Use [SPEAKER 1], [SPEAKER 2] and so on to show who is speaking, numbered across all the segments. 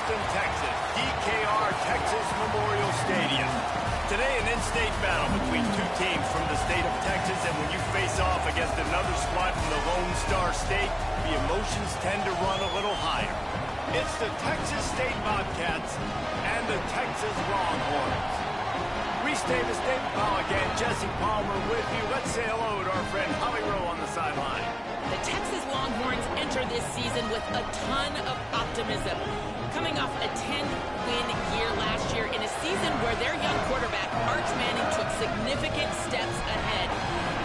[SPEAKER 1] Austin, Texas, DKR Texas Memorial Stadium. Today, an in-state battle between two teams from the state of Texas, and when you face off against another squad from the Lone Star State, the emotions tend to run a little higher. It's the Texas State Bobcats and the Texas Longhorns. Reese Davis, David Pollack, and Jesse Palmer with you. Let's say hello to our friend Holly Rowe on the sideline.
[SPEAKER 2] The Texas Longhorns enter this season with a ton of optimism. Coming off a 10-win year last year in a season where their young quarterback, Arch Manning, took significant steps ahead.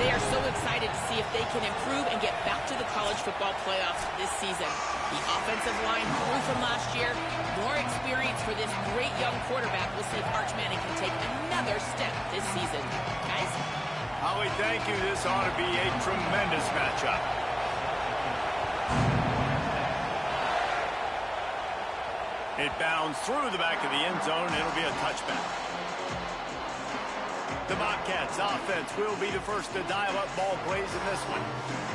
[SPEAKER 2] They are so excited to see if they can improve and get back to the college football playoffs this season. The offensive line grew from last year. More experience for this great young quarterback. We'll see if Arch Manning can take another step this season. Guys?
[SPEAKER 1] Holly, thank you. This ought to be a tremendous matchup. It bounds through the back of the end zone, and it'll be a touchback. The Bobcats offense will be the first to dial up ball plays in this one.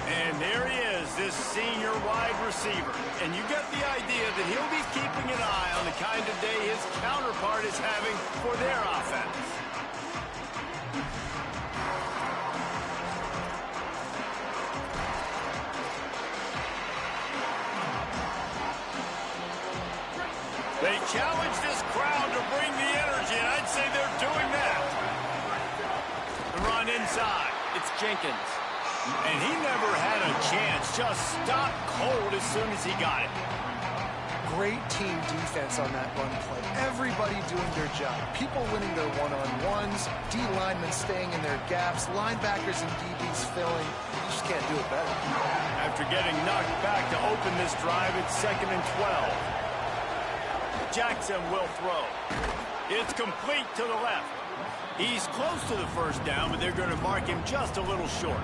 [SPEAKER 1] And there he is, this senior wide receiver. And you get the idea that he'll be keeping an eye on the kind of day his counterpart is having for their offense. They challenge this crowd to bring the energy, and I'd say they're doing that. The run inside. It's Jenkins. And he never had a chance. Just stopped cold as soon as he got it.
[SPEAKER 3] Great team defense on that run play. Everybody doing their job. People winning their one-on-ones, D linemen staying in their gaps, linebackers and DBs filling. You just can't do it better.
[SPEAKER 1] After getting knocked back to open this drive, it's 2nd and 12. Jackson will throw. It's complete to the left. He's close to the first down, but they're going to mark him just a little short.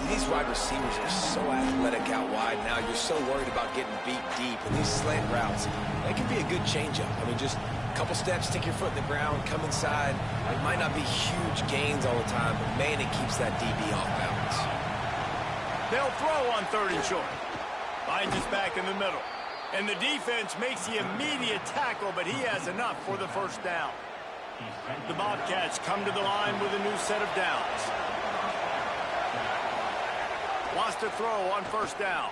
[SPEAKER 4] These wide receivers are so athletic out wide now. You're so worried about getting beat deep. And these slant routes, they can be a good changeup. I mean, just a couple steps, stick your foot in the ground, come inside. It might not be huge gains all the time, but man, it keeps that DB off balance.
[SPEAKER 1] They'll throw on 3rd and short. Finds his back in the middle. And the defense makes the immediate tackle, but he has enough for the first down. The Bobcats come to the line with a new set of downs. Wants to throw on 1st down.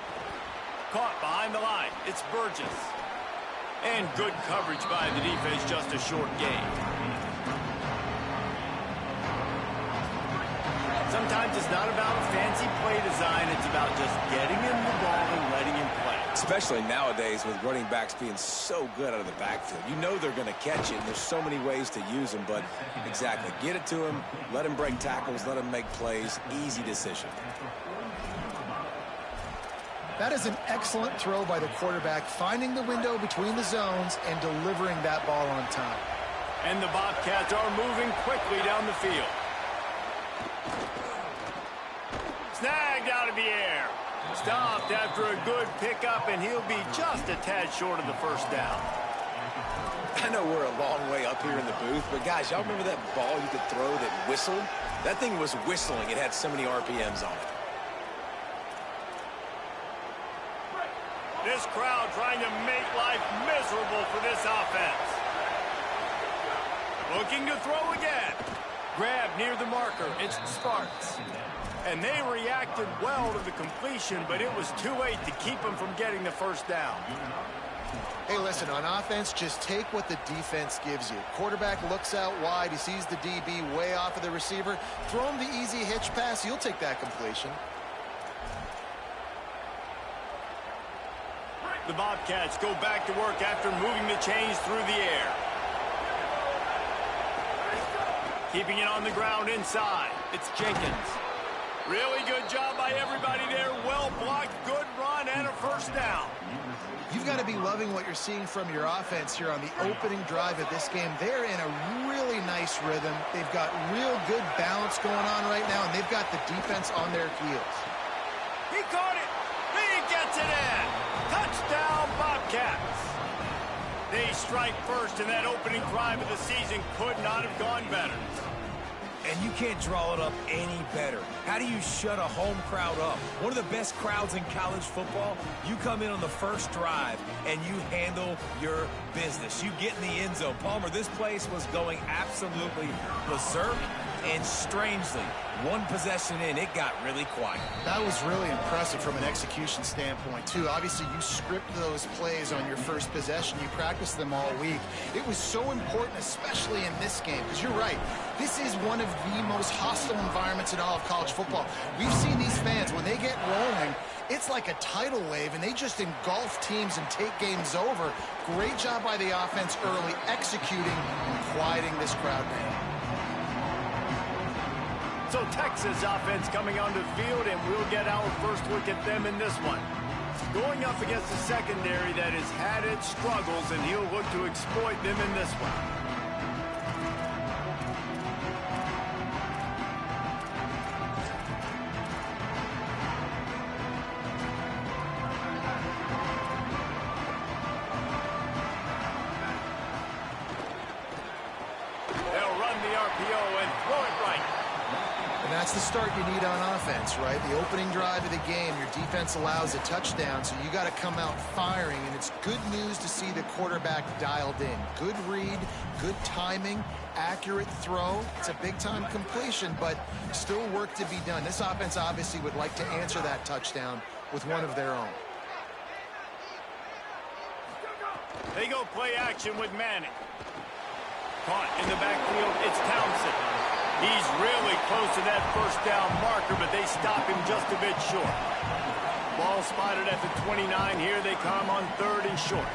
[SPEAKER 1] Caught behind the line. It's Burgess. And good coverage by the defense, just a short gain. Sometimes it's not about fancy play design. It's about just getting him the ball and letting him play.
[SPEAKER 4] Especially nowadays with running backs being so good out of the backfield. You know they're going to catch it, and there's so many ways to use them, but exactly. Get it to him, let him break tackles, let him make plays. Easy decision.
[SPEAKER 3] That is an excellent throw by the quarterback, finding the window between the zones and delivering that ball on time.
[SPEAKER 1] And the Bobcats are moving quickly down the field. Snagged out of the air. Stopped after a good pickup, and he'll be just a tad short of the first down.
[SPEAKER 4] I know we're a long way up here in the booth, but guys, y'all remember that ball you could throw that whistled? That thing was whistling. It had so many RPMs on it.
[SPEAKER 1] This crowd trying to make life miserable for this offense. Looking to throw again. Grab near the marker. It's Sparks. And they reacted well to the completion, but it was too late to keep them from getting the first down.
[SPEAKER 3] Hey, listen, on offense, just take what the defense gives you. Quarterback looks out wide. He sees the DB way off of the receiver. Throw him the easy hitch pass. You'll take that completion.
[SPEAKER 1] The Bobcats go back to work after moving the chains through the air. Keeping it on the ground inside. It's Jenkins. Really good job by everybody there. Well blocked, good run, and a first down.
[SPEAKER 3] You've got to be loving what you're seeing from your offense here on the opening drive of this game. They're in a really nice rhythm. They've got real good balance going on right now, and they've got the defense on their heels.
[SPEAKER 1] He caught it. He gets it in. Touchdown, Bobcats. They strike first, and that opening drive of the season could not have gone better.
[SPEAKER 4] And you can't draw it up any better. How do you shut a home crowd up? One of the best crowds in college football, you come in on the first drive and you handle your business. You get in the end zone. Palmer, this place was going absolutely berserk, and strangely, one possession in, it got really quiet.
[SPEAKER 3] That was really impressive from an execution standpoint, too. Obviously, you script those plays on your first possession. You practice them all week. It was so important, especially in this game, because you're right. This is one of the most hostile environments in all of college football. We've seen these fans, when they get rolling, it's like a tidal wave, and they just engulf teams and take games over. Great job by the offense early, executing and quieting this crowd down.
[SPEAKER 1] So Texas offense coming onto the field, and we'll get our first look at them in this one. Going up against a secondary that has had its struggles, and he'll look to exploit them in this one. They'll run the RPO and throw it right.
[SPEAKER 3] And that's the start you need on offense, right? The opening drive of the game, your defense allows a touchdown, so you got to come out firing, and it's good news to see the quarterback dialed in. Good read, good timing, accurate throw. It's a big-time completion, but still work to be done. This offense obviously would like to answer that touchdown with one of their own.
[SPEAKER 1] They go play action with Manning. Caught in the backfield, it's Townsend. He's really close to that first down marker, but they stop him just a bit short. Ball spotted at the 29. Here they come on 3rd and short.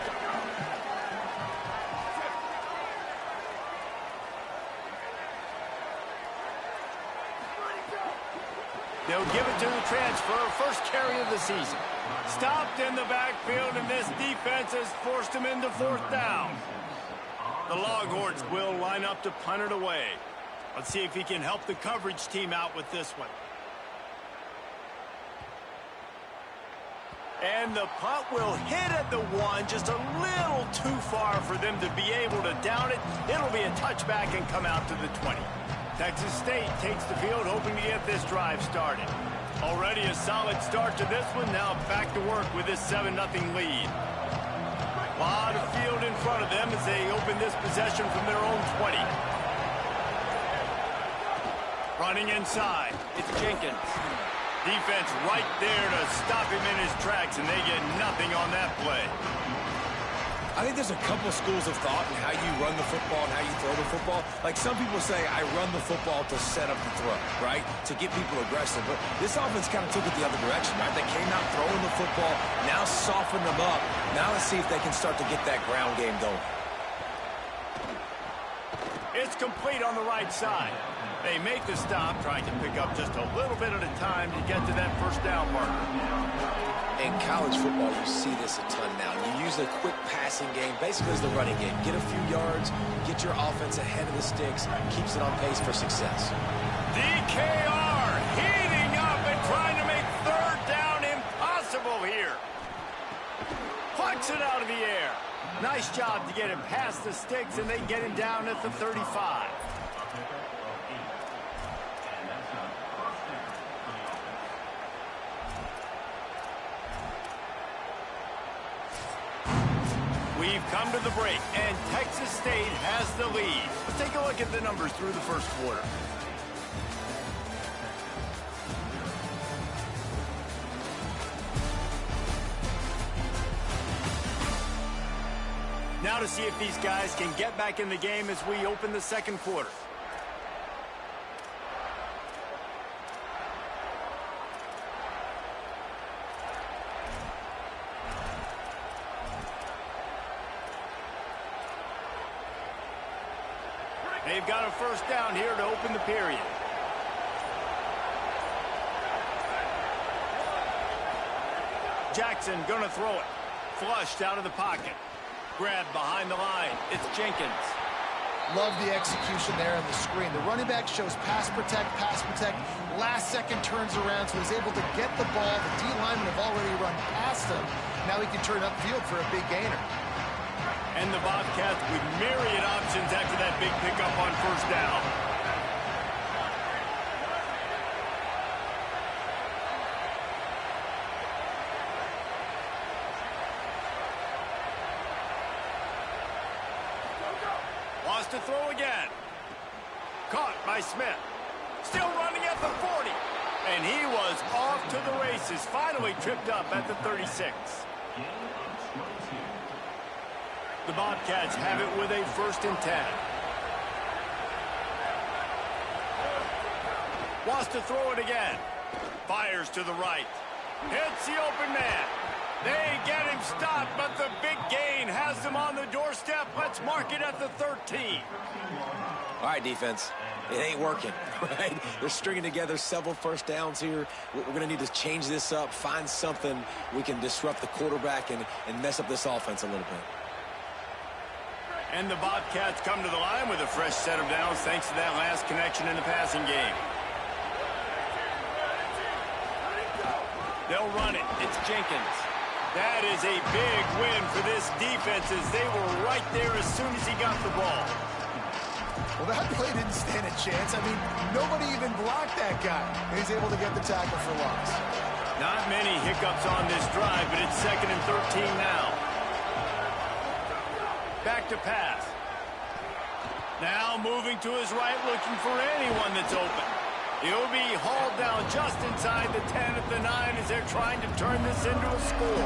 [SPEAKER 1] They'll give it to the transfer, first carry of the season. Stopped in the backfield, and this defense has forced him into 4th down. The Longhorns will line up to punt it away. Let's see if he can help the coverage team out with this one. And the punt will hit at the 1, just a little too far for them to be able to down it. It'll be a touchback and come out to the 20. Texas State takes the field, hoping to get this drive started. Already a solid start to this one. Now back to work with this 7-0 lead. A lot of field in front of them as they open this possession from their own 20. Running inside, it's Jenkins. Defense right there to stop him in his tracks, and they get nothing on that play.
[SPEAKER 4] I think there's a couple schools of thought in how you run the football and how you throw the football. Like some people say, I run the football to set up the throw, right? To get people aggressive. But this offense kind of took it the other direction, right? They came out throwing the football, now soften them up. Now let's see if they can start to get that ground game going.
[SPEAKER 1] It's complete on the right side. They make the stop, trying to pick up just a little bit at a time to get to that first down marker.
[SPEAKER 4] In college football, you see this a ton now. You use a quick passing game, basically as the running game. Get a few yards, get your offense ahead of the sticks, keeps it on pace for success.
[SPEAKER 1] DKR heating up and trying to make 3rd down impossible here. Plucks it out of the air. Nice job to get him past the sticks, and they get him down at the 35. We've come to the break, and Texas State has the lead. Let's take a look at the numbers through the first quarter. Now to see if these guys can get back in the game as we open the second quarter. They've got a first down here to open the period. Jackson gonna throw it. Flushed out of the pocket. Grabbed behind the line. It's Jenkins.
[SPEAKER 3] Love the execution there on the screen. The running back shows pass protect, last second turns around, so he's able to get the ball. The D linemen have already run past him. Now he can turn upfield for a big gainer.
[SPEAKER 1] And the Bobcats with myriad options after that big pickup on first down. has to throw again. Caught by Smith. Still running at the 40. And he was off to the races. Finally tripped up at the 36. The Bobcats have it with a 1st and 10. Wants to throw it again. Fires to the right. Hits the open man. They get him stopped, but the big gain has them on the doorstep. Let's mark it at the 13.
[SPEAKER 4] All right, defense. It ain't working, right? They're stringing together several first downs here. We're going to need to change this up, find something we can disrupt the quarterback and mess up this offense a little bit.
[SPEAKER 1] And the Bobcats come to the line with a fresh set of downs thanks to that last connection in the passing game. They'll run it. It's Jenkins. That is a big win for this defense as they were right there as soon as he got the ball.
[SPEAKER 3] Well, that play didn't stand a chance. I mean, nobody even blocked that guy. He's able to get the tackle for loss.
[SPEAKER 1] Not many hiccups on this drive, but it's 2nd and 13 now. Back to pass. Now moving to his right, looking for anyone that's open. He'll be hauled down just inside the 10 at the 9 as they're trying to turn this into a score.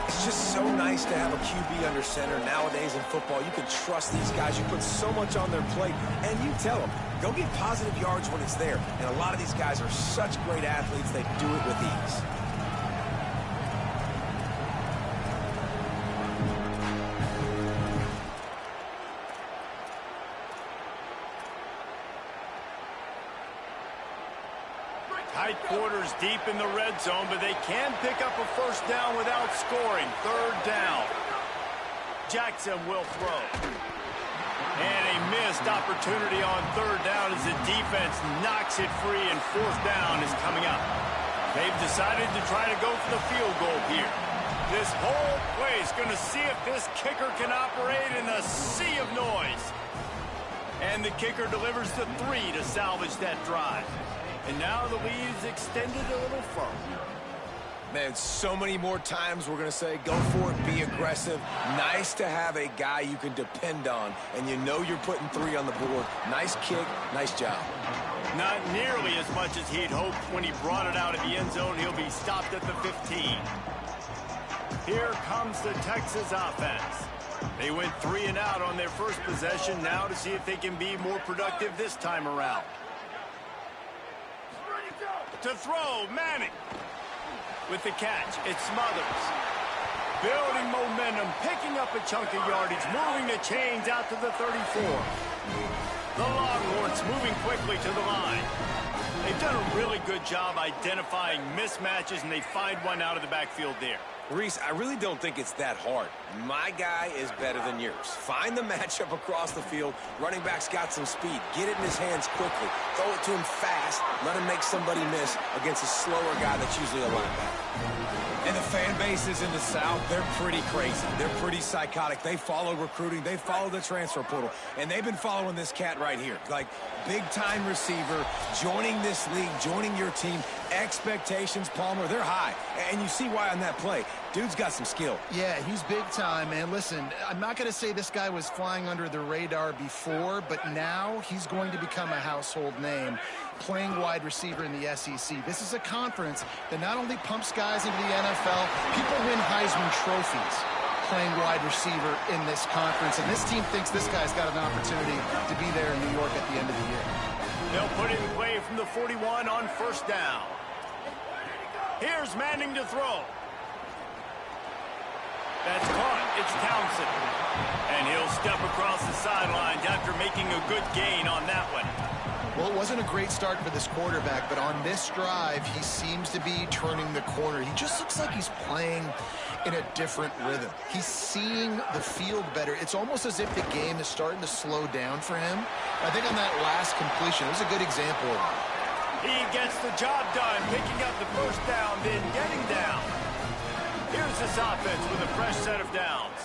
[SPEAKER 4] It's just so nice to have a QB under center. Nowadays in football, you can trust these guys. You put so much on their plate, and you tell them, go get positive yards when it's there. And a lot of these guys are such great athletes, they do it with ease.
[SPEAKER 1] Tight quarters deep in the red zone, but they can pick up a 1st down without scoring. 3rd down. Jackson will throw. And a missed opportunity on 3rd down as the defense knocks it free, and 4th down is coming up. They've decided to try to go for the field goal here. This whole play is going to see if this kicker can operate in a sea of noise. And the kicker delivers the 3 to salvage that drive. And now the lead is extended a little further.
[SPEAKER 4] Man, so many more times we're going to say, go for it, be aggressive. Nice to have a guy you can depend on, and you know you're putting 3 on the board. Nice kick, nice job.
[SPEAKER 1] Not nearly as much as he'd hoped when he brought it out of the end zone. He'll be stopped at the 15. Here comes the Texas offense. They went 3 and out on their first possession, now to see if they can be more productive this time around. To throw, Manning. With the catch, it's Smothers. Building momentum, picking up a chunk of yardage, moving the chains out to the 34. The Longhorns moving quickly to the line. They've done a really good job identifying mismatches, and they find one out of the backfield there.
[SPEAKER 4] Reese, I really don't think it's that hard. My guy is better than yours. Find the matchup across the field. Running back's got some speed. Get it in his hands quickly. Throw it to him fast. Let him make somebody miss against a slower guy that's usually a linebacker. And the fan bases in the South, they're pretty crazy. They're pretty psychotic. They follow recruiting. They follow the transfer portal. And they've been following this cat right here. Like, big-time receiver, joining this league, joining your team. Expectations, Palmer, they're high. And you see why on that play. Dude's got some skill.
[SPEAKER 3] Yeah, he's big time, man. Listen, I'm not going to say this guy was flying under the radar before, but now he's going to become a household name playing wide receiver in the SEC. This is a conference that not only pumps guys into the NFL, people win Heisman trophies playing wide receiver in this conference, and this team thinks this guy's got an opportunity to be there in New York at the end of the year.
[SPEAKER 1] They'll put it in play from the 41 on 1st down. Here's Manning to throw. That's caught. It's Townsend. And he'll step across the sidelines after making a good gain on that one.
[SPEAKER 3] Well, it wasn't a great start for this quarterback, but on this drive, he seems to be turning the corner. He just looks like he's playing in a different rhythm. He's seeing the field better. It's almost as if the game is starting to slow down for him. I think on that last completion, it was a good example of it.
[SPEAKER 1] He gets the job done, picking up the 1st down, then getting down. Here's this offense with a fresh set of downs.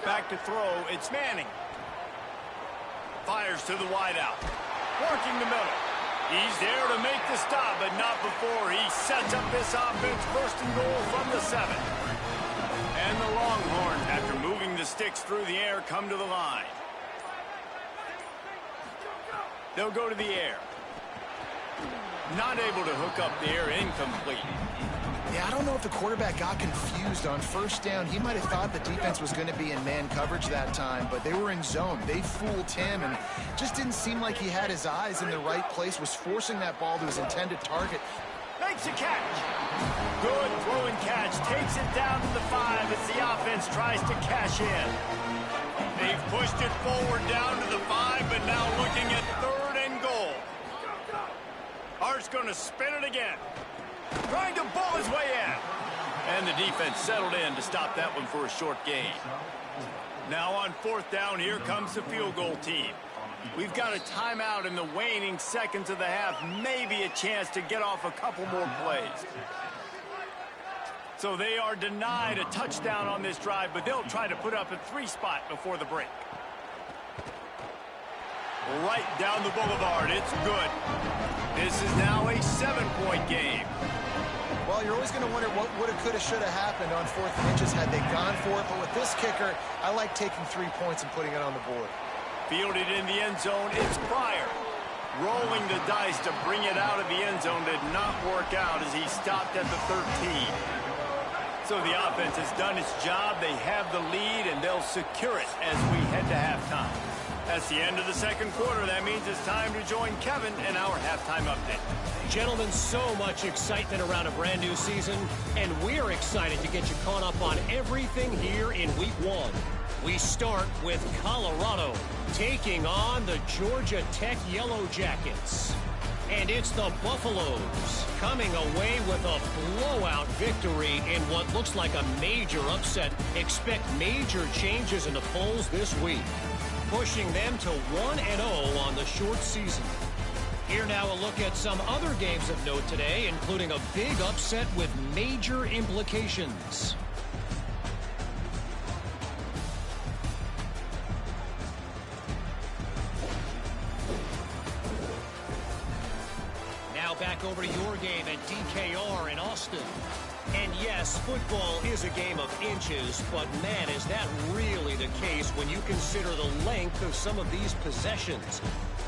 [SPEAKER 1] Back to throw, it's Manning. Fires to the wideout. Working the middle. He's there to make the stop, but not before he sets up this offense 1st and goal from the 7. And the Longhorns, after moving the sticks through the air come to the line. They'll go to the air. Not able to hook up there, incomplete.
[SPEAKER 3] Yeah, I don't know if the quarterback got confused on first down. He might have thought the defense was going to be in man coverage that time, but they were in zone. They fooled him, and just didn't seem like he had his eyes in the right place, was forcing that ball to his intended target.
[SPEAKER 1] Makes a catch. Good throw and catch. Takes it down to the 5 as the offense tries to cash in. They've pushed it forward down to the 5, but now looking at 3rd and goal. Art's going to spin it again. Trying to ball his way in. And the defense settled in to stop that one for a short gain. Now on 4th down, here comes the field goal team. We've got a timeout in the waning seconds of the half. Maybe a chance to get off a couple more plays. So they are denied a touchdown on this drive, but they'll try to put up a 3 spot before the break. Right down the boulevard. It's good. This is now a 7-point game.
[SPEAKER 3] Well, you're always going to wonder what woulda, coulda, shoulda happened on 4th and inches had they gone for it. But with this kicker, I like taking 3 points and putting it on the board.
[SPEAKER 1] Fielded in the end zone. It's Pryor. Rolling the dice to bring it out of the end zone did not work out as he stopped at the 13. So the offense has done its job. They have the lead, and they'll secure it as we head to halftime. That's the end of the second quarter. That means it's time to join Kevin in our halftime update.
[SPEAKER 5] Gentlemen, so much excitement around a brand new season, and we're excited to get you caught up on everything here in Week 1. We start with Colorado taking on the Georgia Tech Yellow Jackets. And it's the Buffaloes coming away with a blowout victory in what looks like a major upset. Expect major changes in the polls this week, pushing them to 1-0 on the short season. Here now a look at some other games of note today, including a big upset with major implications. Now back over to your game at DKR in Austin. And yes, football is a game of inches, but man, is that really the case when you consider the length of some of these possessions.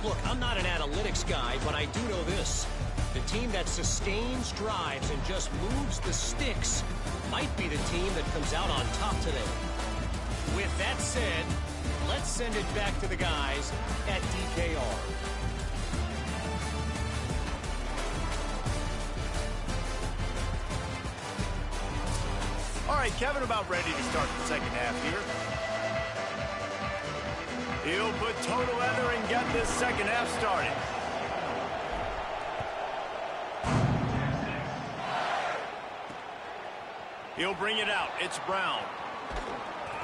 [SPEAKER 5] Look, I'm not an analytics guy, but I do know this. The team that sustains drives and just moves the sticks might be the team that comes out on top today. With that said, let's send it back to the guys at DKR.
[SPEAKER 1] All right, Kevin, about ready to start the second half here. He'll put total leather and get this second half started. He'll bring it out. It's Brown.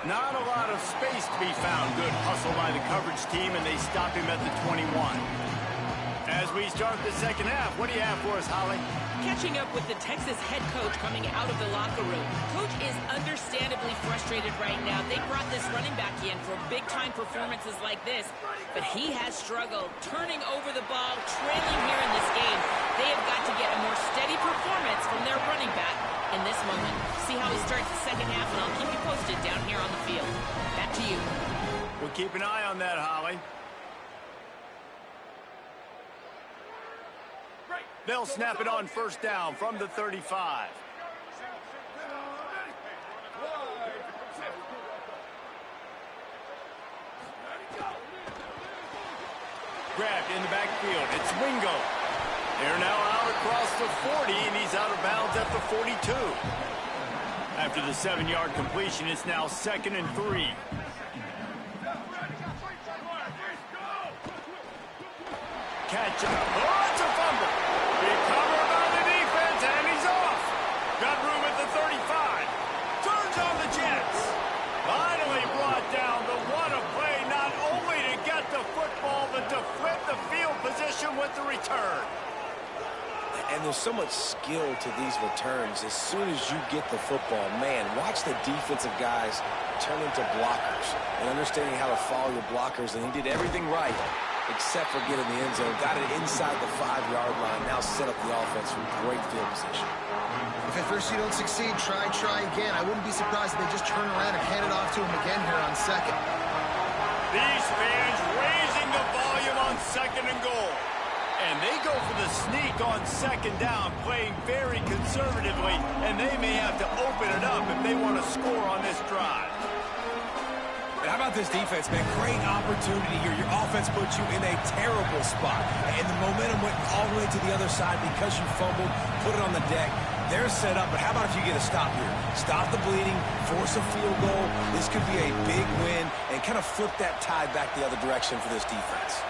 [SPEAKER 1] Not a lot of space to be found. Good hustle by the coverage team, and they stop him at the 21. As we start the second half, what do you have for us, Holly?
[SPEAKER 2] Catching up with the Texas head coach coming out of the locker room. Coach is understandably frustrated right now. They brought this running back in for big-time performances like this, but he has struggled turning over the ball, trailing here in this game. They have got to get a more steady performance from their running back in this moment. See how he starts the second half, and I'll keep you posted down here on the field. Back to you.
[SPEAKER 1] We'll keep an eye on that, Holly. They'll snap it on first down from the 35. Grabbed in the backfield. It's Wingo. They're now out across the 40, and he's out of bounds at the 42. After the 7-yard completion, it's now 2nd and 3. Catch up. Oh, it's a fumble. Recovered by the defense, and he's off. Got room at the 35. Turns on the Jets. Finally brought down, but what a play, not only to get the football, but to flip the field position with the return.
[SPEAKER 4] And there's so much skill to these returns. As soon as you get the football, man, watch the defensive guys turn into blockers and understanding how to follow your blockers, and he did everything right except for getting the end zone. Got it inside the 5-yard line. Now set up the offense from great field position.
[SPEAKER 3] If at first you don't succeed, try again. I wouldn't be surprised if they just turn around and hand it off to him again here on second.
[SPEAKER 1] These fans raising the volume on 2nd and goal. And they go for the sneak on 2nd down, playing very conservatively, and they may have to open it up if they want to score on this drive.
[SPEAKER 4] And how about this defense, man? Great opportunity here. Your offense puts you in a terrible spot. And the momentum went all the way to the other side because you fumbled, put it on the deck. They're set up, but how about if you get a stop here? Stop the bleeding, force a field goal. This could be a big win and kind of flip that tide back the other direction for this defense.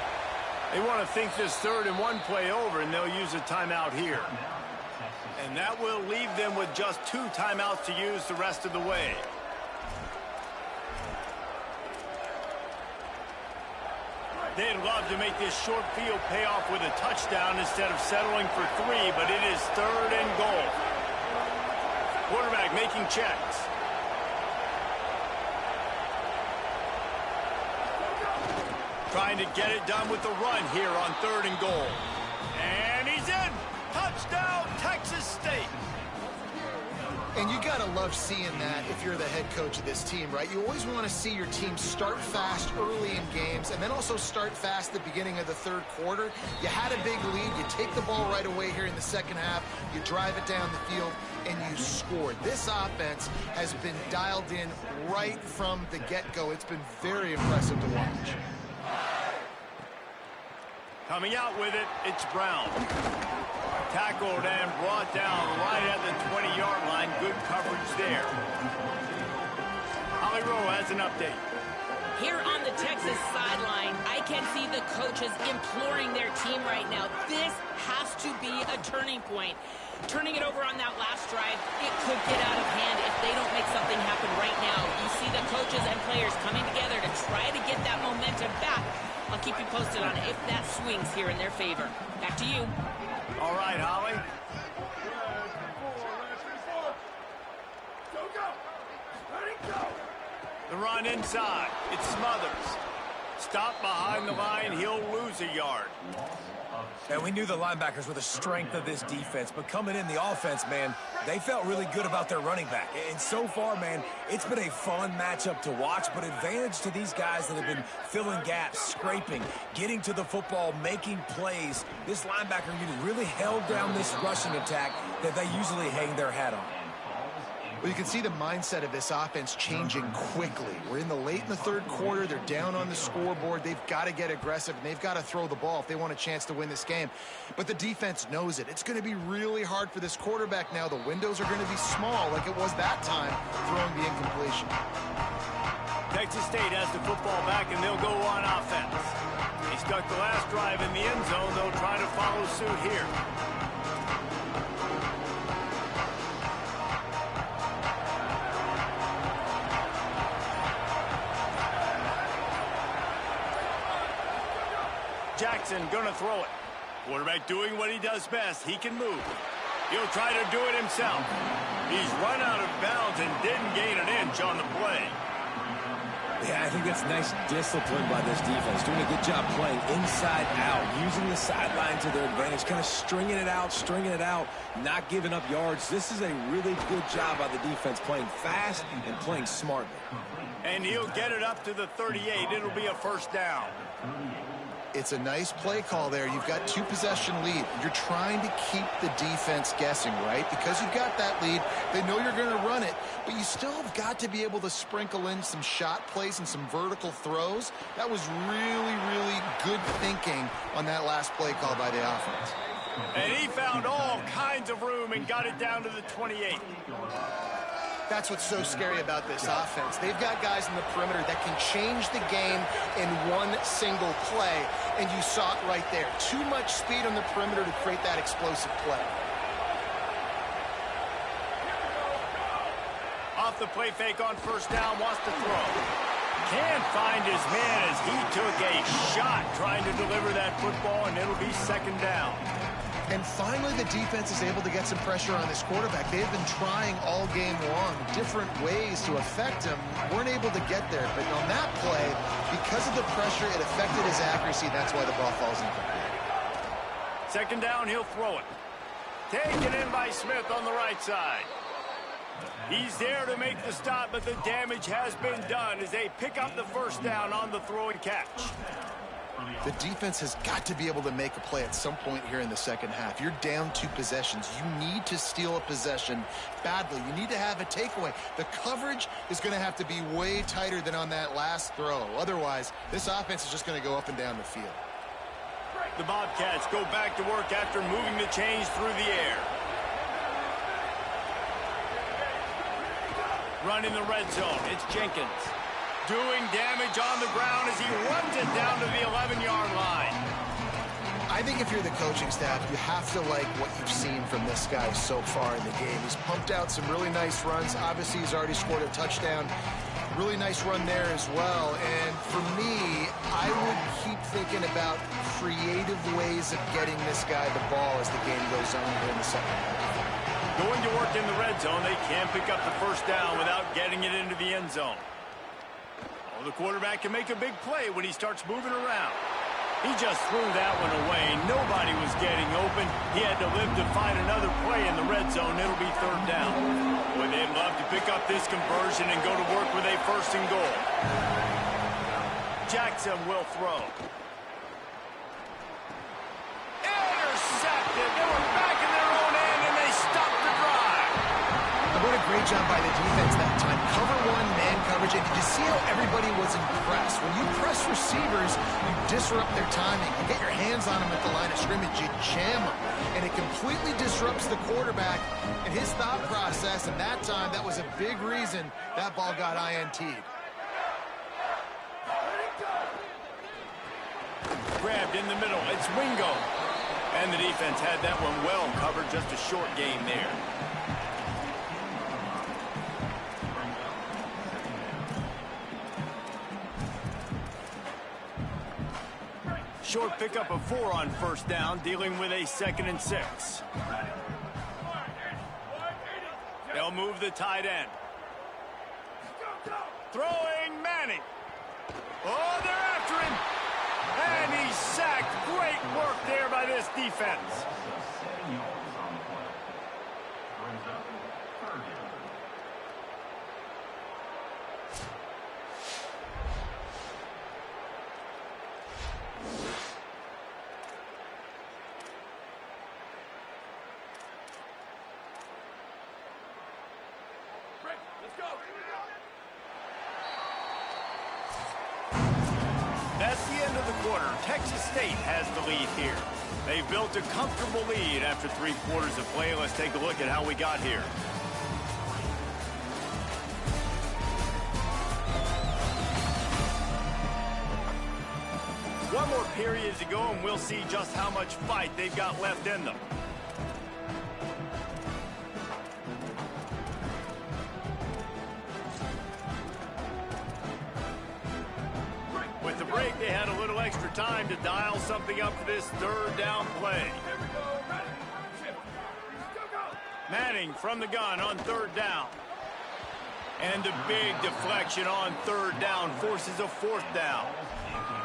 [SPEAKER 1] They want to think this 3rd and 1 play over, and they'll use a timeout here. And that will leave them with just 2 timeouts to use the rest of the way. They'd love to make this short field pay off with a touchdown instead of settling for 3, but it is 3rd and goal. Quarterback making checks. Trying to get it done with the run here on 3rd and goal. And he's in. Touchdown, Texas State.
[SPEAKER 3] And you got to love seeing that if you're the head coach of this team, right? You always want to see your team start fast early in games and then also start fast at the beginning of the 3rd quarter. You had a big lead. You take the ball right away here in the 2nd half. You drive it down the field, and you scored. This offense has been dialed in right from the get-go. It's been very impressive to watch.
[SPEAKER 1] Coming out with it, it's Brown. Tackled and brought down right at the 20-yard line. Good coverage there. Holly Rowe has an update.
[SPEAKER 2] Here on the Texas sideline, I can see the coaches imploring their team right now. This has to be a turning point. Turning it over on that last drive, it could get out of hand if they don't make something happen right now. You see the coaches and players coming together to try to get that momentum back. I'll keep you posted on if that swings here in their favor. Back to you.
[SPEAKER 1] All right, Holly. The run inside. It's Smothers. Stop behind the line. He'll lose a yard.
[SPEAKER 4] And we knew the linebackers were the strength of this defense, but coming in the offense, man, they felt really good about their running back. And so far, man, it's been a fun matchup to watch, but advantage to these guys that have been filling gaps, scraping, getting to the football, making plays. This linebacker unit really held down this rushing attack that they usually hang their hat on.
[SPEAKER 3] Well, you can see the mindset of this offense changing quickly. We're in the late in the 3rd quarter. They're down on the scoreboard. They've got to get aggressive, and they've got to throw the ball if they want a chance to win this game. But the defense knows it. It's going to be really hard for this quarterback now. The windows are going to be small like it was that time throwing the incompletion.
[SPEAKER 1] Texas State has the football back, and they'll go on offense. They stuck the last drive in the end zone. They'll try to follow suit here. Jackson gonna throw it. Quarterback doing what he does best. He can move. He'll try to do it himself. He's run out of bounds and didn't gain an inch on the play.
[SPEAKER 4] Yeah, I think that's nice discipline by this defense. Doing a good job playing inside out, using the sideline to their advantage, kind of stringing it out, not giving up yards. This is a really good job by the defense, playing fast and playing smartly.
[SPEAKER 1] And he'll get it up to the 38. It'll be a 1st down.
[SPEAKER 3] It's a nice play call there. You've got 2-possession lead. You're trying to keep the defense guessing, right? Because you've got that lead, they know you're going to run it, but you still have got to be able to sprinkle in some shot plays and some vertical throws. That was really, really good thinking on that last play call by the offense.
[SPEAKER 1] And he found all kinds of room and got it down to the 28.
[SPEAKER 3] That's what's so scary about this offense. They've got guys in the perimeter that can change the game in one single play, and you saw it right there. Too much speed on the perimeter to create that explosive play.
[SPEAKER 1] Off the play fake on 1st down, wants to throw. Can't find his man as he took a shot trying to deliver that football, and it'll be 2nd down.
[SPEAKER 3] And finally, the defense is able to get some pressure on this quarterback. They've been trying all game long different ways to affect him. Weren't able to get there. But on that play, because of the pressure, it affected his accuracy. That's why the ball falls incomplete.
[SPEAKER 1] Second down, he'll throw it. Taken in by Smith on the right side. He's there to make the stop, but the damage has been done as they pick up the first down on the throw and catch.
[SPEAKER 3] The defense has got to be able to make a play at some point here in the second half. You're down 2 possessions. You need to steal a possession badly. You need to have a takeaway. The coverage is going to have to be way tighter than on that last throw. Otherwise, this offense is just going to go up and down the field.
[SPEAKER 1] The Bobcats go back to work after moving the chains through the air. Run in the red zone. It's Jenkins. Doing damage on the ground as he runs it down to the 11-yard line.
[SPEAKER 3] I think if you're the coaching staff, you have to like what you've seen from this guy so far in the game. He's pumped out some really nice runs. Obviously, he's already scored a touchdown. Really nice run there as well. And for me, I would keep thinking about creative ways of getting this guy the ball as the game goes on here in the second half.
[SPEAKER 1] Going to work in the red zone, they can't pick up the first down without getting it into the end zone. Oh, the quarterback can make a big play when he starts moving around. He just threw that one away. Nobody was getting open. He had to live to find another play in the red zone. It'll be third down. Boy, they'd love to pick up this conversion and go to work with a first and goal. Jackson will throw. Intercepted. They were back in their own end, and they stopped the drive.
[SPEAKER 3] What a great job by the defense that time. Cover one, man coverage, and did you see how everybody was impressed? When you press receivers, you disrupt their timing. You get your hands on them at the line of scrimmage, you jam them, and it completely disrupts the quarterback and his thought process, and that time, that was a big reason that ball got INT'd.
[SPEAKER 1] Grabbed in the middle. It's Wingo. And the defense had that one well covered. Just a short gain there. Short pickup of 4 on first down, dealing with a 2nd and 6. They'll move the tight end. Throwing Manning. Oh, they're after him. And he's sacked. Great work there by this defense. That's the end of the quarter. Texas State has the lead here. They've built a comfortable lead after 3 quarters of play. Let's take a look at how we got here. One more period to go, and we'll see just how much fight they've got left in them. With the break, they had a little extra time to dial something up for this third down play. Manning from the gun on third down. And a big deflection on third down forces a 4th down.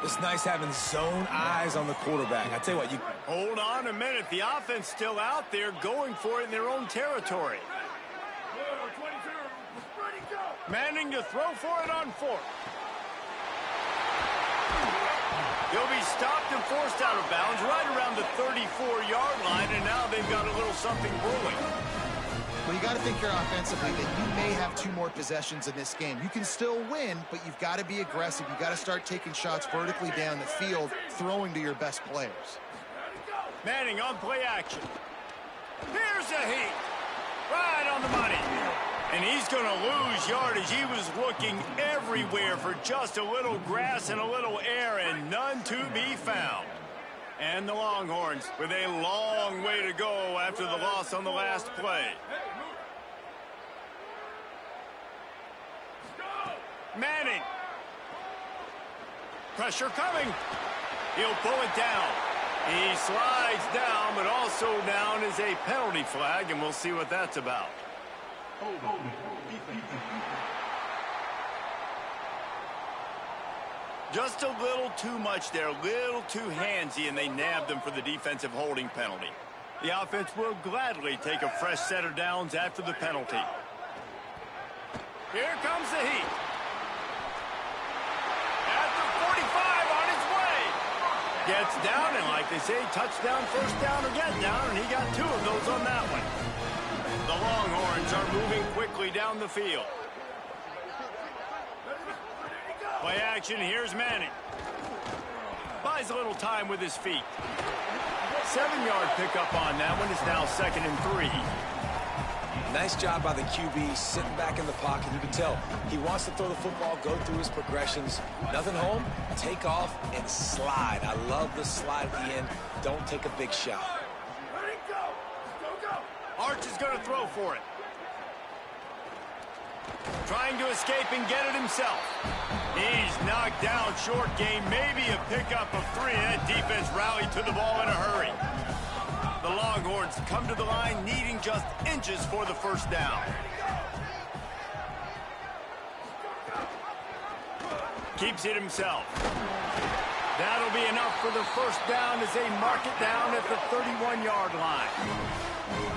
[SPEAKER 4] It's nice having zone eyes on the quarterback. I tell you what, you
[SPEAKER 1] Hold on a minute. The offense still out there going for it in their own territory. Manning to throw for it on 4th. He'll be stopped and forced out of bounds right around the 34-yard line, and now they've got a little something brewing.
[SPEAKER 3] Well, you got to think here offensively that you may have 2 more possessions in this game. You can still win, but you've got to be aggressive. You've got to start taking shots vertically down the field, throwing to your best players.
[SPEAKER 1] Manning on play action. Here's a heat. Right on the money. And he's going to lose yardage. He was looking everywhere for just a little grass and a little air, and none to be found. And the Longhorns with a long way to go after the loss on the last play. Manning. Pressure coming. He'll pull it down. He slides down, but also down is a penalty flag, and we'll see what that's about. Just a little too much there, a little too handsy, and they nabbed them for the defensive holding penalty. The offense will gladly take a fresh set of downs after the penalty. Here comes the heat. At the 45 on his way. Gets down, and like they say, touchdown, first down, or get down, and he got 2 of those on that one. The Longhorns are moving quickly down the field. Play action, here's Manning. Buys a little time with his feet. 7-yard pickup on that one. Is now 2nd and 3.
[SPEAKER 4] Nice job by the QB, sitting back in the pocket. You can tell he wants to throw the football, go through his progressions. Nothing home, take off, and slide. I love the slide at the end. Don't take a big shot.
[SPEAKER 1] Arch is going to throw for it. Trying to escape and get it himself. He's knocked down, short game, maybe a pickup of 3. That defense rallied to the ball in a hurry. The Longhorns come to the line needing just inches for the first down. Keeps it himself. That'll be enough for the first down as they mark it down at the 31-yard line.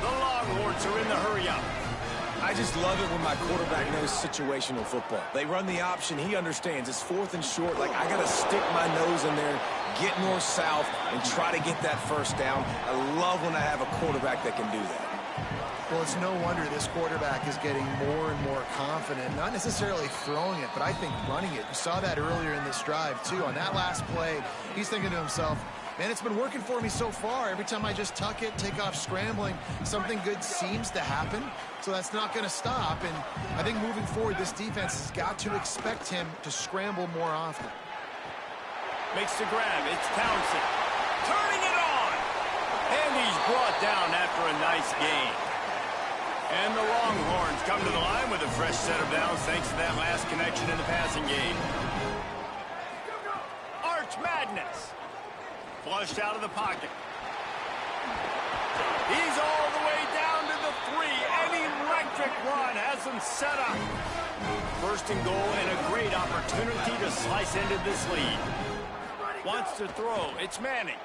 [SPEAKER 1] The Longhorns are in the hurry-up.
[SPEAKER 4] I just love it when my quarterback knows situational football. They run the option. He understands. It's 4th and short. Like, I got to stick my nose in there, get north-south, and try to get that first down. I love when I have a quarterback that can do that.
[SPEAKER 3] Well, it's no wonder this quarterback is getting more and more confident, not necessarily throwing it, but I think running it. You saw that earlier in this drive, too. On that last play, he's thinking to himself, man, it's been working for me so far. Every time I just tuck it, take off scrambling, something good seems to happen. So that's not going to stop. And I think moving forward, this defense has got to expect him to scramble more often.
[SPEAKER 1] Makes the grab. It's Townsend. Turning it on. And he's brought down after a nice gain. And the Longhorns come to the line with a fresh set of downs thanks to that last connection in the passing game. Arch Madness. Flushed out of the pocket. He's all the way down to the 3. An electric run has him set up. 1st and goal and a great opportunity to slice into this lead. Wants to throw. It's Manning.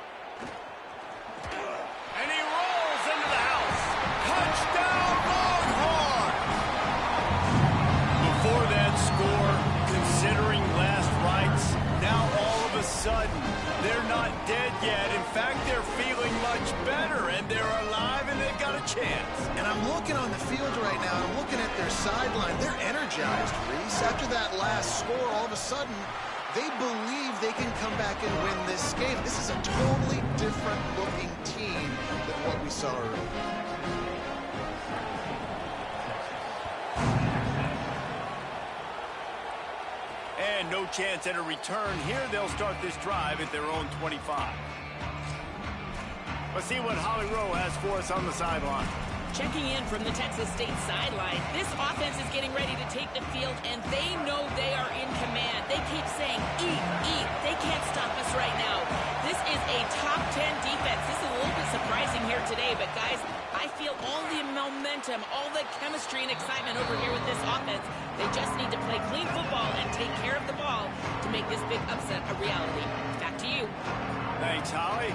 [SPEAKER 1] And he rolls into the house. Touchdown, Longhorn! Before that score, considering last rites, now all of a sudden, they're not dead yet. In fact, they're feeling much better, and they're alive, and they've got a chance.
[SPEAKER 3] And I'm looking on the field right now, and I'm looking at their sideline. They're energized, Reese. After that last score, all of a sudden, they believe they can come back and win this game. This is a totally different-looking team than what we saw earlier.
[SPEAKER 1] And no chance at a return here. They'll start this drive at their own 25. Let's see what Holly Rowe has for us on the sideline.
[SPEAKER 2] Checking in from the Texas State sideline, this offense is getting ready to take the field, and they know they are in command. They keep saying, eat, eat. They can't stop us right now. This is a top 10 defense. This is a little bit surprising here today, but guys, I feel all the momentum, all the chemistry and excitement over here with this offense. They just need to play clean football and take care of the ball to make this big upset a reality. Back to you.
[SPEAKER 1] Thanks, Holly.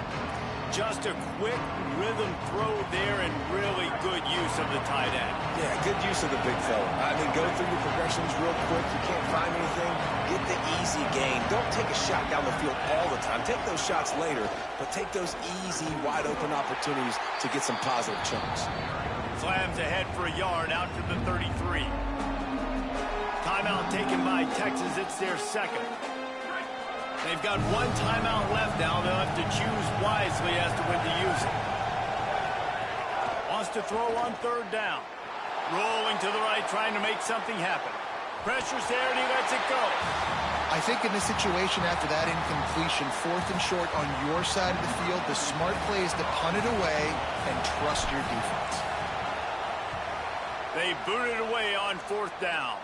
[SPEAKER 1] Just a quick rhythm throw there and really good use of the tight end.
[SPEAKER 4] Yeah, good use of the big fella. I mean, go through your progressions real quick. You can't find anything. Get the easy gain. Don't take a shot down the field all the time. Take those shots later, but take those easy, wide-open opportunities to get some positive chunks.
[SPEAKER 1] Slams ahead for a yard out to the 33. Timeout taken by Texas. It's their 2nd. They've got 1 timeout left now. They'll have to choose wisely as to when to use it. Wants to throw on 3rd down. Rolling to the right, trying to make something happen. Pressure's there, and he lets it go.
[SPEAKER 3] I think in this situation, after that incompletion, 4th and short on your side of the field, the smart play is to punt it away and trust your defense.
[SPEAKER 1] They boot it away on 4th down.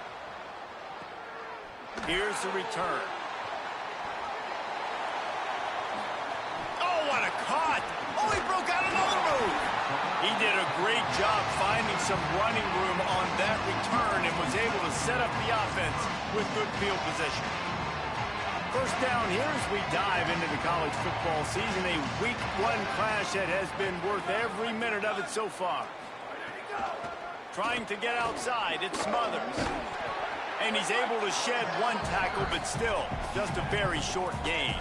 [SPEAKER 1] Here's the return. What a caught! Oh, he broke out another move! He did a great job finding some running room on that return and was able to set up the offense with good field position. first down here as we dive into the college football season. A week 1 clash that has been worth every minute of it so far. Trying to get outside, it's Smothers. And he's able to shed 1 tackle, but still, just a very short gain.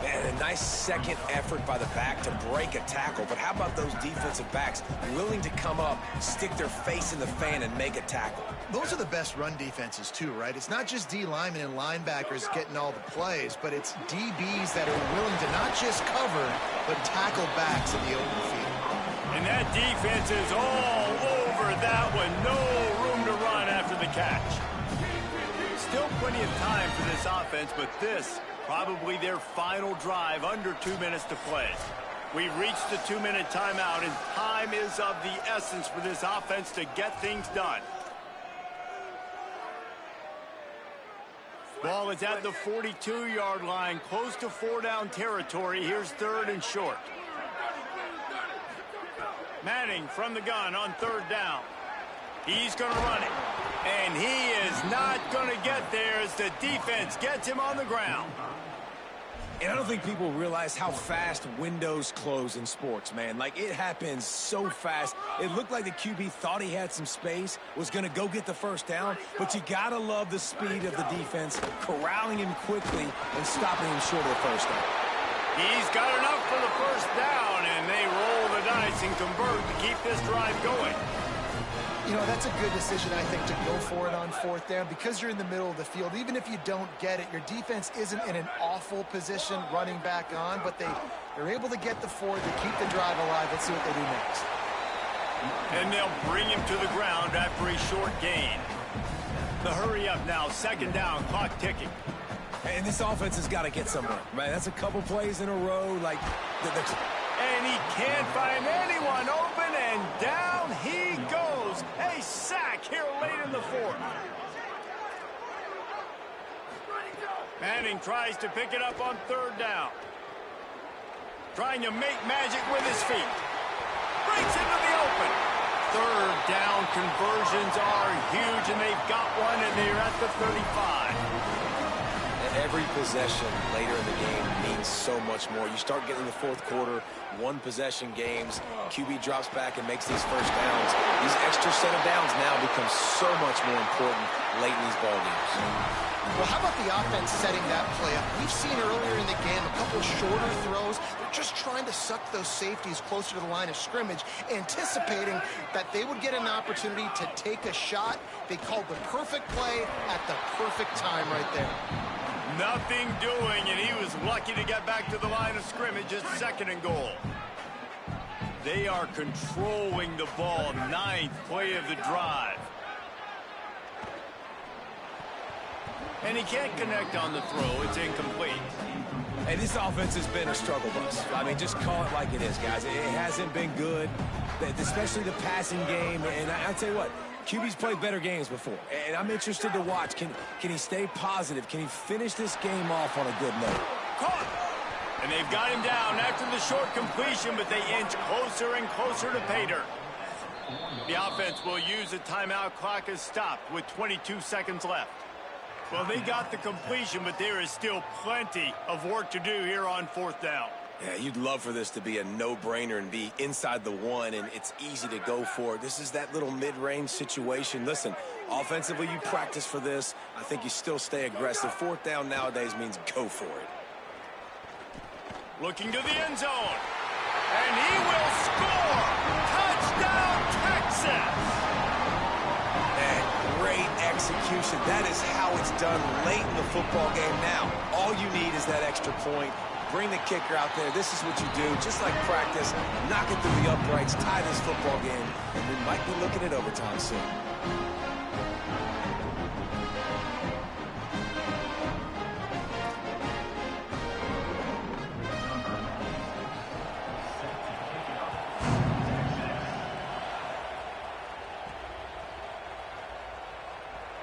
[SPEAKER 4] And a nice second effort by the back to break a tackle. But how about those defensive backs willing to come up, stick their face in the fan, and make a tackle?
[SPEAKER 3] Those are the best run defenses, too, right? It's not just D linemen and linebackers getting all the plays, but it's DBs that are willing to not just cover, but tackle backs in the open field.
[SPEAKER 1] And that defense is all over that one. No room to run after the catch. Still plenty of time for this offense, but this probably their final drive, under 2 minutes to play. We've reached the 2-minute timeout, and time is of the essence for this offense to get things done. Ball is at the 42-yard line, close to 4-down territory. Here's 3rd and short. Manning from the gun on 3rd down. He's going to run it. And he is not going to get there as the defense gets him on the ground.
[SPEAKER 4] And I don't think people realize how fast windows close in sports, man. Like, it happens so fast. It looked like the QB thought he had some space, was going to go get the first down, but you got to love the speed of the defense, corralling him quickly and stopping him short of the first down.
[SPEAKER 1] He's got enough for the first down, and they roll the dice and convert to keep this drive going.
[SPEAKER 3] You know, that's a good decision, I think, to go for it on 4th down because you're in the middle of the field. Even if you don't get it, your defense isn't in an awful position running back on, but they're able to get the 4 to keep the drive alive. Let's see what they do next.
[SPEAKER 1] And they'll bring him to the ground after a short gain. The hurry up now, 2nd down, clock ticking.
[SPEAKER 4] And this offense has got to get somewhere, right? That's a couple plays in a row, like
[SPEAKER 1] and he can't find anyone open, and down he goes. A sack here late in the 4th. Manning tries to pick it up on 3rd down. Trying to make magic with his feet. Breaks into the open. 3rd down conversions are huge, and they've got one, and they're at the 35.
[SPEAKER 4] Every possession later in the game means so much more. You start getting in the 4th quarter, 1-possession games, QB drops back and makes these first downs. These extra set of downs now become so much more important late in these ball games.
[SPEAKER 3] Well, how about the offense setting that play up? We've seen earlier in the game a couple shorter throws. They're just trying to suck those safeties closer to the line of scrimmage, anticipating that they would get an opportunity to take a shot. They called the perfect play at the perfect time right there.
[SPEAKER 1] Nothing doing, and he was lucky to get back to the line of scrimmage at 2nd and goal. They are controlling the ball. 9th play of the drive. And he can't connect on the throw. It's incomplete.
[SPEAKER 4] Hey, this offense has been a struggle bus. I mean, just call it like it is, guys. It hasn't been good, especially the passing game. And I tell you what, QB's played better games before, and I'm interested to watch. Can he stay positive? Can he finish this game off on a good note?
[SPEAKER 1] Caught! And they've got him down after the short completion, but they inch closer and closer to pay dirt. The offense will use a timeout. Clock is stopped with 22 seconds left. Well, they got the completion, but there is still plenty of work to do here on 4th down.
[SPEAKER 4] Yeah, you'd love for this to be a no-brainer and be inside the 1, and it's easy to go for it. This is that little mid-range situation. Listen, offensively, you practice for this. I think you still stay aggressive. 4th down nowadays means go for it.
[SPEAKER 1] Looking to the end zone. And he will score! Touchdown, Texas!
[SPEAKER 4] And great execution. That is how it's done late in the football game now. All you need is that extra point. Bring the kicker out there. This is what you do, just like practice. Knock it through the uprights, tie this football game, and we might be looking at overtime soon.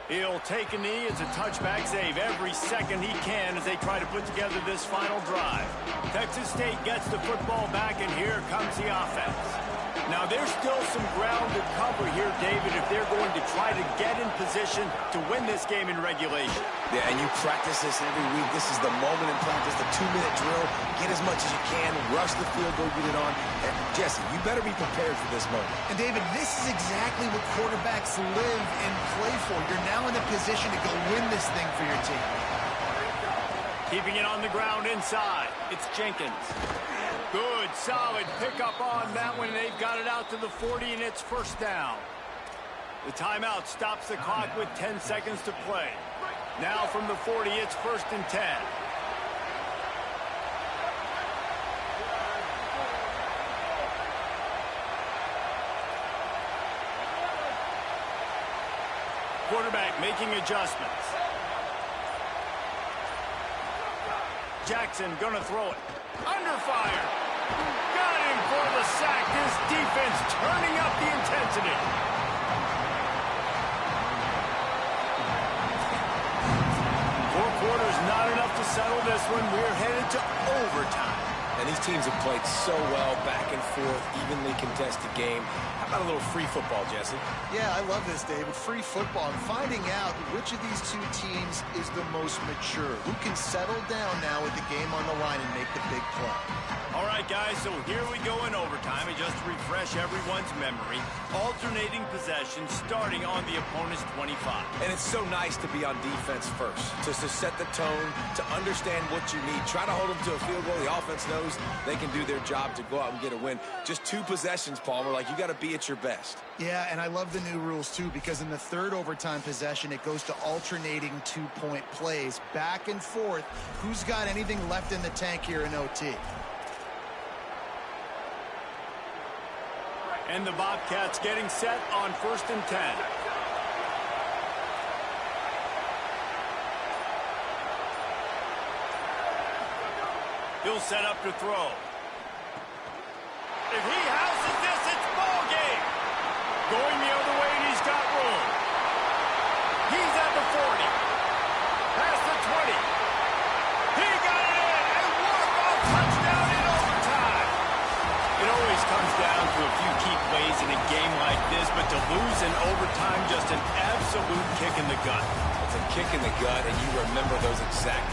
[SPEAKER 1] He'll take a knee. It's a touchback save every second he can as they try to put together this final drive. Texas State gets the football back, and here comes the offense. Now, there's still some ground to cover here, David, if they're going to try to get in position to win this game in regulation.
[SPEAKER 4] Yeah, and you practice this every week. This is the moment in practice, the 2-minute drill. Get as much as you can, rush the field goal, get it on. And Jesse, you better be prepared for this moment.
[SPEAKER 3] And David, this is exactly what quarterbacks live and play for. You're now in a position to go win this thing for your team.
[SPEAKER 1] Keeping it on the ground inside. It's Jenkins. Good, solid pickup on that one. They've got it out to the 40, and it's first down. The timeout stops the clock with 10 seconds to play. Now from the 40, it's 1st and 10. Quarterback making adjustments. Jackson gonna throw it. Under fire. Got him for the sack. This defense turning up the intensity. 4 quarters not enough to settle this one. We're headed to overtime.
[SPEAKER 4] And these teams have played so well, back and forth, evenly contested game. How about a little free football, Jesse?
[SPEAKER 3] Yeah, I love this, David. Free football. I'm finding out which of these two teams is the most mature. Who can settle down now with the game on the line and make the big play.
[SPEAKER 1] All right, guys, so here we go in overtime. And just to refresh everyone's memory, alternating possession starting on the opponent's 25.
[SPEAKER 4] And it's so nice to be on defense first, to set the tone, to understand what you need. Try to hold them to a field goal. The offense knows they can do their job to go out and get a win. Just 2 possessions, Palmer. Like, you got to be at your best.
[SPEAKER 3] Yeah, and I love the new rules, too, because in the 3rd overtime possession, it goes to alternating 2-point plays, back and forth. Who's got anything left in the tank here in OT?
[SPEAKER 1] And the Bobcats getting set on 1st and 10. He'll set up to throw. If he houses this, it's ball game. Going the other way, and he's got room. He's at the 40. Past the 20. He got it in, and walk-off touchdown in overtime. It always comes down to a few key plays in a game like this, but to lose in overtime, just an absolute kick in the gut.
[SPEAKER 4] It's a kick in the gut, and you remember those exact